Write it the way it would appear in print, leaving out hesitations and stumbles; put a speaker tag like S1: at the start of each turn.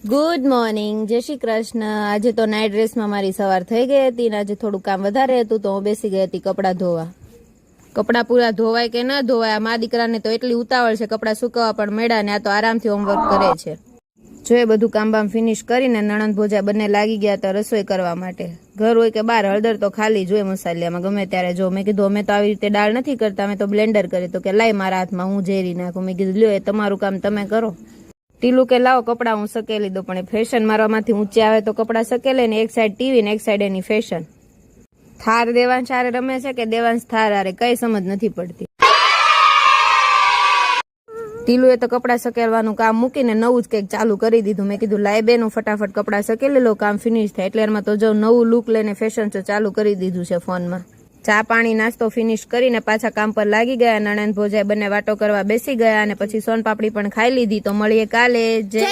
S1: Good morning, જય શ્રી કૃષ્ણ। આજે તો નાઇટ ડ્રેસમાં મારી સવાર થઈ ગઈ હતી ને આજે થોડું કામ વધારે હતું તો હું બેસી ગઈ હતી કપડાં ધોવા। કપડાં પૂરા ધોવાય કે ન ધોવાય, મા દીકરાને તો એટલી ઉતાવળ છે કપડાં સુકવવા પણ મેળા ને આ તો આરામથી હોમવર્ક કરે છે। જો એ બધું કામ બામ ફિનિશ કરીને નણંદ ભોજા બંને લાગી ગયા તો રસોઈ કરવા માટે। ઘર હોય કે બહાર હળદર તો ખાલી જોઈએ મસાલિયામાં ગમે ત્યારે। જો મેં કીધું અમે તો આવી રીતે દાળ નથી કરતા, અમે તો બ્લેન્ડર કરી। તો કે લાય મારા હાથમાં હું ઝેરી નાખું। મેં કીધું લ્યો એ તમારું કામ તમે કરો। ટીલું કે લાવો કપડાં હું સકેલી દઉં, પણ ફેશન મારવામાંથી ઊંચી આવે તો કપડાં સકેલે ને એક સાઈડ ટીવી ને એક સાઈડ એની ફેશન। થાર દેવાંશ હારે રમે છે કે દેવાંશ થાર હારે, કઈ સમજ નથી પડતી। ટીલુએ તો કપડાં સકેલવાનું કામ મૂકીને નવું જ કંઈક ચાલુ કરી દીધું। મેં કીધું લાય બેનું ફટાફટ કપડાં સકેલી લો, કામ ફિનિશ થાય। એટલેમાં તો જો નવું લુક લઈને ફેશન શો ચાલુ કરી દીધું છે ફોનમાં। ચા પાણી નાસ્તો ફિનિશ કરીને પાછા કામ પર લાગી ગયા। નણંદ ભોજાઈ બંને વાતો કરવા બેસી ગયા અને પછી સોનપાપડી પણ ખાઈ લીધી। તો મળીએ કાલે। જય